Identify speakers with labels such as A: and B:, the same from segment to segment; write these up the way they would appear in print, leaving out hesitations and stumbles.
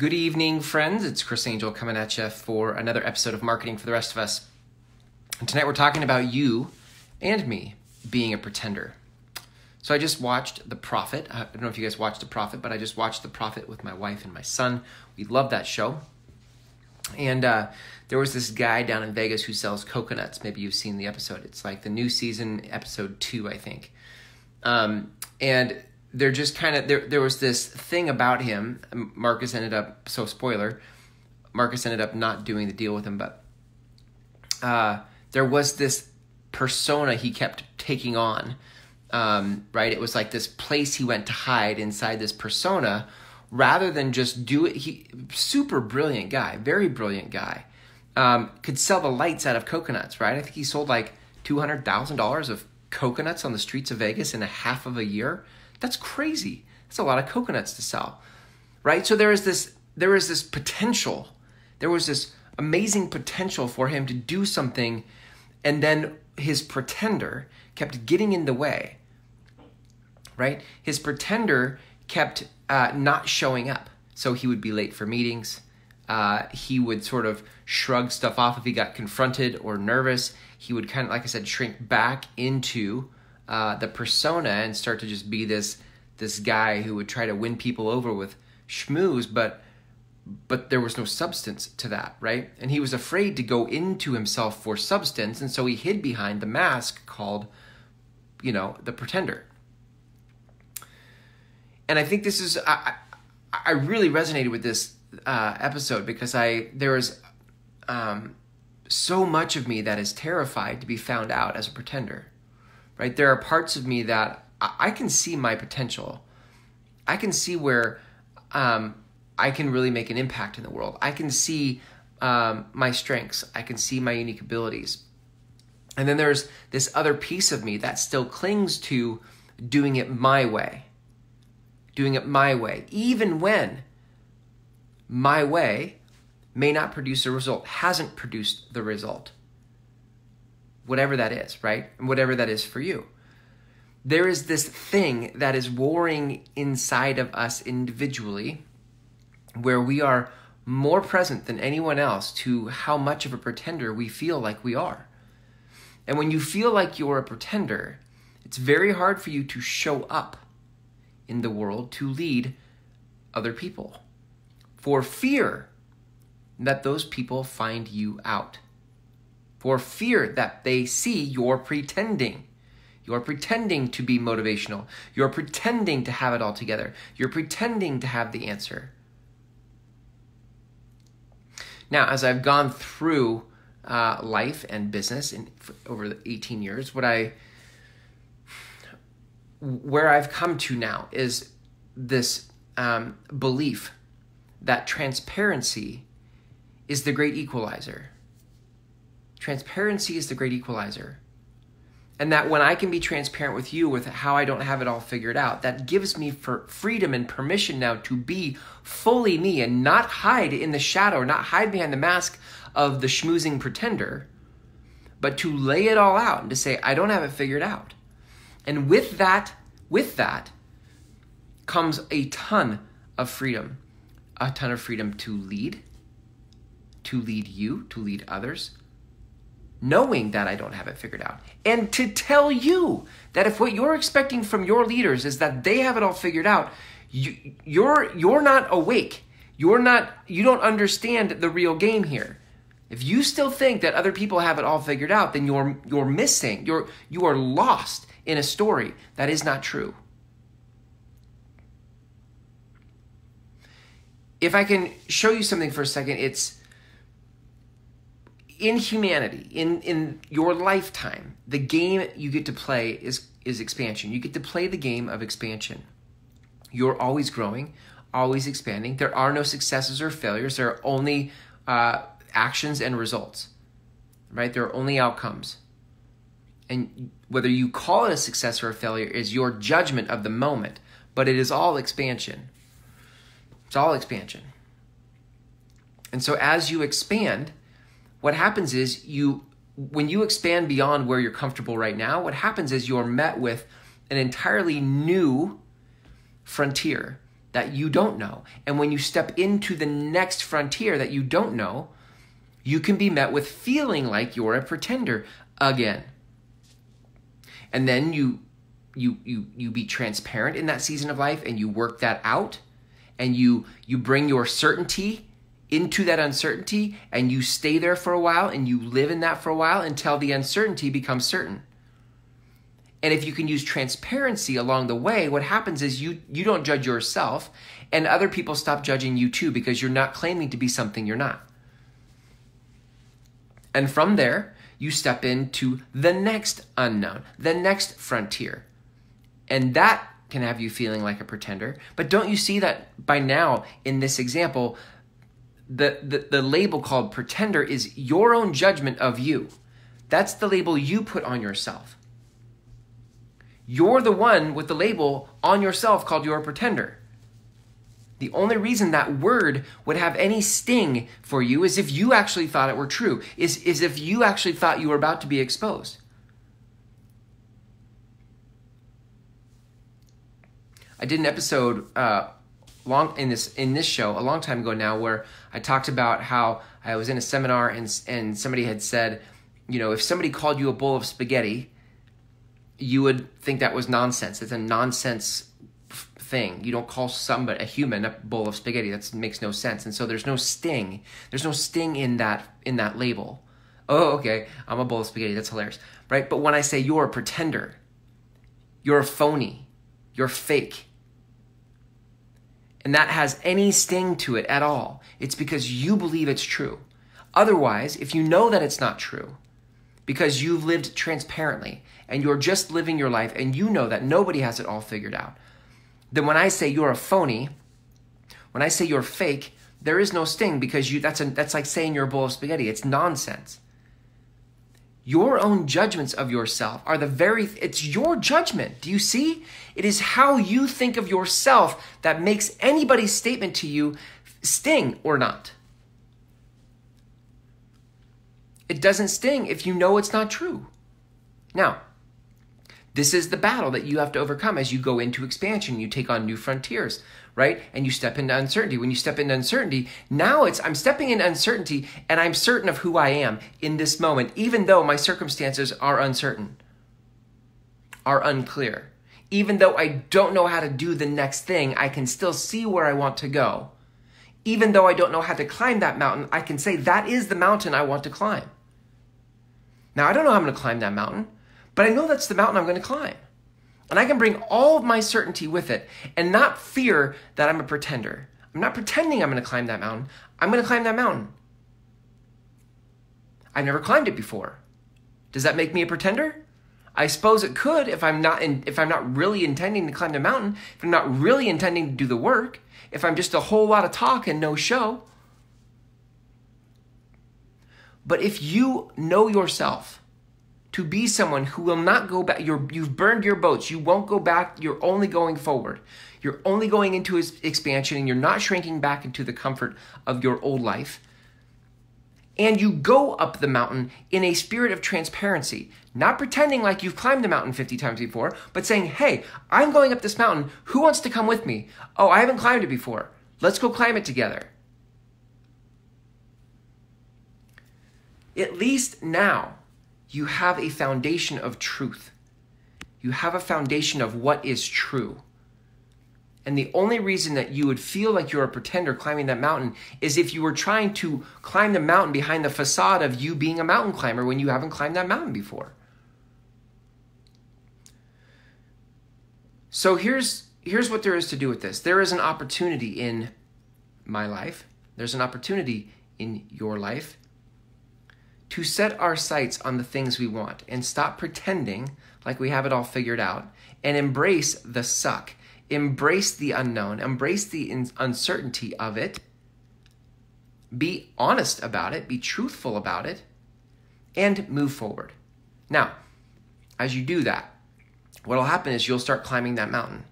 A: Good evening, friends. It's Chris Angel coming at you for another episode of Marketing for the Rest of Us. And tonight we're talking about you and me being a pretender. So I just watched The Prophet. I don't know if you guys watched The Prophet, but I just watched The Prophet with my wife and my son. We love that show. And there was this guy down in Vegas who sells coconuts. Maybe you've seen the episode. It's like the new season, episode 2, I think. And they're just kind of, there was this thing about him. Marcus ended up, so spoiler, Marcus ended up not doing the deal with him, but there was this persona he kept taking on, right? It was like this place he went to hide inside this persona rather than just do it. Super brilliant guy, very brilliant guy, could sell the lights out of coconuts, right? I think he sold like $200,000 of coconuts on the streets of Vegas in a half of a year. That's crazy. That's a lot of coconuts to sell, right? So there was this potential. There was this amazing potential for him to do something, and then his pretender kept getting in the way, right? His pretender kept not showing up. So he would be late for meetings. He would sort of shrug stuff off if he got confronted or nervous. He would kind of, like I said, shrink back into the persona and start to just be this guy who would try to win people over with schmooze, but there was no substance to that, right? And he was afraid to go into himself for substance, and so he hid behind the mask called, the pretender. And I think this is, I really resonated with this episode because there is so much of me that is terrified to be found out as a pretender. Right? There are parts of me that I can see my potential. I can see where I can really make an impact in the world. I can see my strengths. I can see my unique abilities. And then there's this other piece of me that still clings to doing it my way. Doing it my way. Even when my way may not produce a result, hasn't produced the result. Whatever that is, right? And whatever that is for you. There is this thing that is warring inside of us individually where we are more present than anyone else to how much of a pretender we feel like we are. And when you feel like you're a pretender, it's very hard for you to show up in the world to lead other people for fear that those people find you out. For fear that they see you're pretending. You're pretending to be motivational. You're pretending to have it all together. You're pretending to have the answer. Now, as I've gone through life and business over the 18 years, where I've come to now is this belief that transparency is the great equalizer. Transparency is the great equalizer. And that when I can be transparent with you with how I don't have it all figured out, that gives me freedom and permission now to be fully me and not hide in the shadow, or not hide behind the mask of the schmoozing pretender, but to lay it all out and to say, I don't have it figured out. And with that comes a ton of freedom to lead you, to lead others, knowing that I don't have it figured out. And to tell you that if what you're expecting from your leaders is that they have it all figured out, you're not awake. You don't understand the real game here. If you still think that other people have it all figured out, then you're missing. You are lost in a story that is not true. If I can show you something for a second, it's in humanity, in your lifetime, the game you get to play is expansion. You get to play the game of expansion. You're always growing, always expanding. There are no successes or failures. There are only actions and results, right? There are only outcomes. And whether you call it a success or a failure is your judgment of the moment, but it is all expansion. It's all expansion. And so as you expand, what happens is when you expand beyond where you're comfortable right now, what happens is you're met with an entirely new frontier. that you don't know. And when you step into the next frontier that you don't know, you can be met with feeling like you're a pretender again. And then you be transparent in that season of life, and you work that out, and you bring your certainty into that uncertainty, and you stay there for a while, and you live in that for a while until the uncertainty becomes certain. And if you can use transparency along the way, what happens is you don't judge yourself, and other people stop judging you too, because you're not claiming to be something you're not. And from there, you step into the next unknown, the next frontier. And that can have you feeling like a pretender. But don't you see that by now in this example, the label called pretender is your own judgment of you. That's the label you put on yourself. You're the one with the label on yourself called you're a pretender. The only reason that word would have any sting for you is if you actually thought it were true, is if you actually thought you were about to be exposed. I did an episode in this show a long time ago now, where I talked about how I was in a seminar and somebody had said, if somebody called you a bowl of spaghetti, you would think that was nonsense. It's a nonsense thing. You don't call a human a bowl of spaghetti. That makes no sense. And so there's no sting. There's no sting in that label. Oh, okay, I'm a bowl of spaghetti. That's hilarious, right? But when I say you're a pretender, you're a phony, you're fake, and that has any sting to it at all, it's because you believe it's true. Otherwise, if you know that it's not true, because you've lived transparently and you're just living your life and you know that nobody has it all figured out, then when I say you're a phony, when I say you're fake, there is no sting, because that's like saying you're a bowl of spaghetti. It's nonsense. Your own judgments of yourself are it's your judgment. Do you see? It is how you think of yourself that makes anybody's statement to you sting or not. It doesn't sting if you know it's not true. Now, this is the battle that you have to overcome as you go into expansion. You take on new frontiers, right? And you step into uncertainty. When you step into uncertainty, now I'm stepping into uncertainty, and I'm certain of who I am in this moment, even though my circumstances are uncertain, are unclear. Even though I don't know how to do the next thing, I can still see where I want to go. Even though I don't know how to climb that mountain, I can say that is the mountain I want to climb. Now, I don't know how I'm going to climb that mountain, but I know that's the mountain I'm going to climb. And I can bring all of my certainty with it and not fear that I'm a pretender. I'm not pretending I'm going to climb that mountain. I'm going to climb that mountain. I've never climbed it before. Does that make me a pretender? I suppose it could if I'm not really intending to climb the mountain, if I'm not really intending to do the work, if I'm just a whole lot of talk and no show. But if you know yourself to be someone who will not go back, you've burned your boats, you won't go back, you're only going forward. You're only going into expansion, and you're not shrinking back into the comfort of your old life. And you go up the mountain in a spirit of transparency, not pretending like you've climbed the mountain 50 times before, but saying, hey, I'm going up this mountain. Who wants to come with me? Oh, I haven't climbed it before. Let's go climb it together. At least now, you have a foundation of truth. You have a foundation of what is true. And the only reason that you would feel like you're a pretender climbing that mountain is if you were trying to climb the mountain behind the facade of you being a mountain climber when you haven't climbed that mountain before. So here's what there is to do with this. There is an opportunity in my life. There's an opportunity in your life to set our sights on the things we want and stop pretending like we have it all figured out and embrace the suck, embrace the unknown, embrace the uncertainty of it, be honest about it, be truthful about it, and move forward. Now, as you do that, what will happen is you'll start climbing that mountain,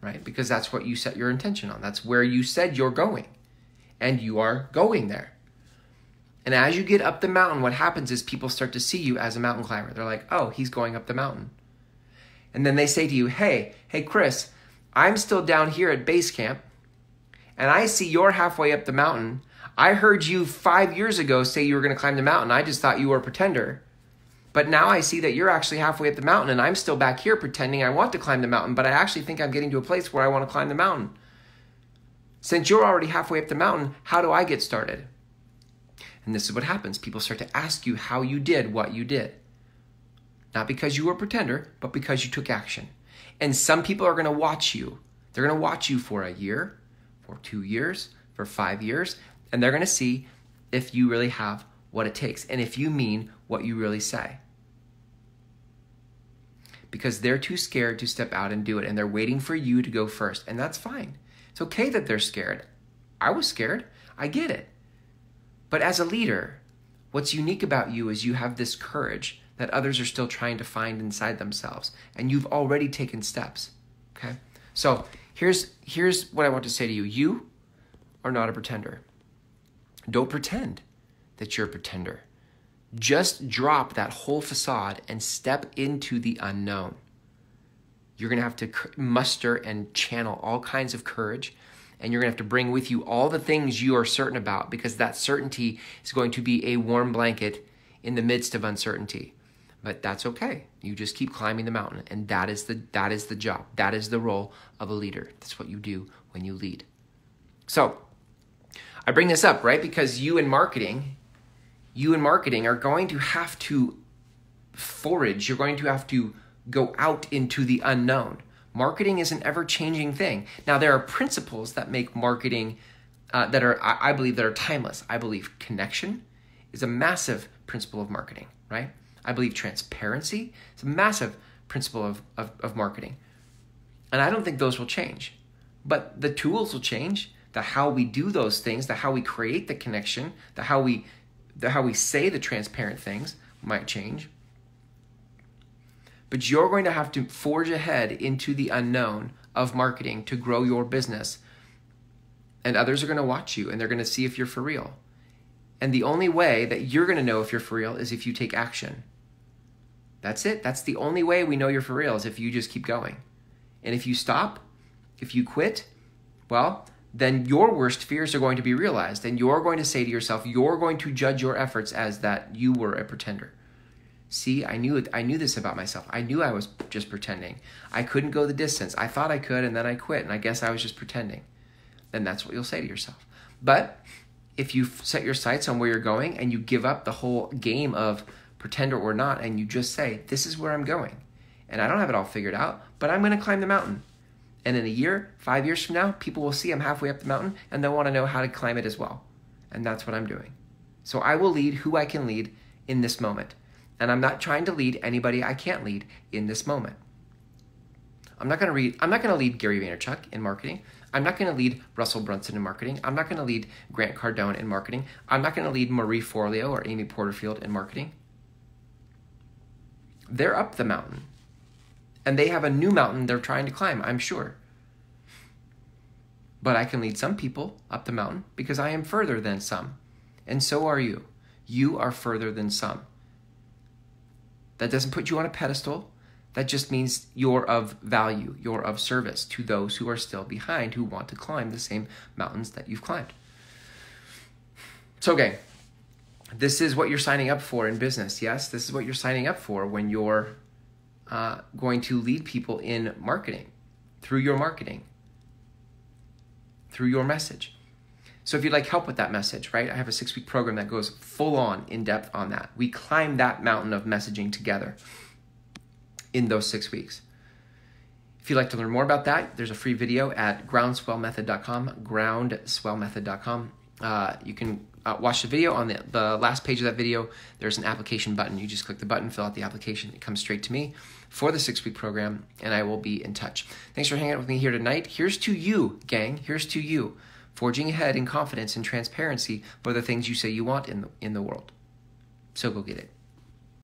A: right? Because that's what you set your intention on. That's where you said you're going, and you are going there. And as you get up the mountain, what happens is people start to see you as a mountain climber. They're like, oh, he's going up the mountain. And then they say to you, hey, Chris, I'm still down here at base camp, and I see you're halfway up the mountain. I heard you 5 years ago say you were going to climb the mountain. I just thought you were a pretender. But now I see that you're actually halfway up the mountain, and I'm still back here pretending I want to climb the mountain, but I actually think I'm getting to a place where I want to climb the mountain. Since you're already halfway up the mountain, how do I get started? And this is what happens. People start to ask you how you did what you did. Not because you were a pretender, but because you took action. And some people are going to watch you. They're going to watch you for a year, for 2 years, for 5 years, and they're going to see if you really have what it takes and if you mean what you really say. Because they're too scared to step out and do it, and they're waiting for you to go first, and that's fine. It's okay that they're scared. I was scared. I get it. But as a leader, what's unique about you is you have this courage that others are still trying to find inside themselves, and you've already taken steps, okay? So here's what I want to say to you. You are not a pretender. Don't pretend that you're a pretender. Just drop that whole facade and step into the unknown. You're going to have to muster and channel all kinds of courage, and you're going to have to bring with you all the things you are certain about, because that certainty is going to be a warm blanket in the midst of uncertainty. But that's okay. You just keep climbing the mountain, and that is the job. That is the role of a leader. That's what you do when you lead. So I bring this up, right? Because you in marketing are going to have to forage. You're going to have to go out into the unknown. Marketing is an ever-changing thing. Now, there are principles that make marketing I believe that are timeless. I believe connection is a massive principle of marketing, right? I believe transparency is a massive principle of marketing. And I don't think those will change. But the tools will change, the how we do those things, the how we create the connection, the how we say the transparent things might change. But you're going to have to forge ahead into the unknown of marketing to grow your business. And others are going to watch you, and they're going to see if you're for real. And the only way that you're going to know if you're for real is if you take action. That's it. That's the only way we know you're for real, is if you just keep going. And if you stop, if you quit, well, then your worst fears are going to be realized. And you're going to say to yourself, you're going to judge your efforts as that you were a pretender. See, I knew this about myself. I knew I was just pretending. I couldn't go the distance. I thought I could, and then I quit, and I guess I was just pretending. Then that's what you'll say to yourself. But if you set your sights on where you're going and you give up the whole game of pretender or not, and you just say, this is where I'm going, and I don't have it all figured out, but I'm going to climb the mountain. And in a year, 5 years from now, people will see I'm halfway up the mountain, and they'll want to know how to climb it as well. And that's what I'm doing. So I will lead who I can lead in this moment. And I'm not trying to lead anybody I can't lead in this moment. I'm not going to lead Gary Vaynerchuk in marketing. I'm not going to lead Russell Brunson in marketing. I'm not going to lead Grant Cardone in marketing. I'm not going to lead Marie Forleo or Amy Porterfield in marketing. They're up the mountain. And they have a new mountain they're trying to climb, I'm sure. But I can lead some people up the mountain because I am further than some. And so are you. You are further than some. That doesn't put you on a pedestal. That just means you're of value. You're of service to those who are still behind, who want to climb the same mountains that you've climbed. So, okay, this is what you're signing up for in business. Yes, this is what you're signing up for when you're going to lead people in marketing, through your message. So if you'd like help with that message, right, I have a 6-week program that goes full on in depth on that. We climb that mountain of messaging together in those 6 weeks. If you'd like to learn more about that, there's a free video at groundswellmethod.com, groundswellmethod.com. You can watch the video. On the last page of that video, there's an application button. You just click the button, fill out the application. It comes straight to me for the 6-week program, and I will be in touch. Thanks for hanging out with me here tonight. Here's to you, gang. Here's to you, forging ahead in confidence and transparency for the things you say you want in the world. So go get it.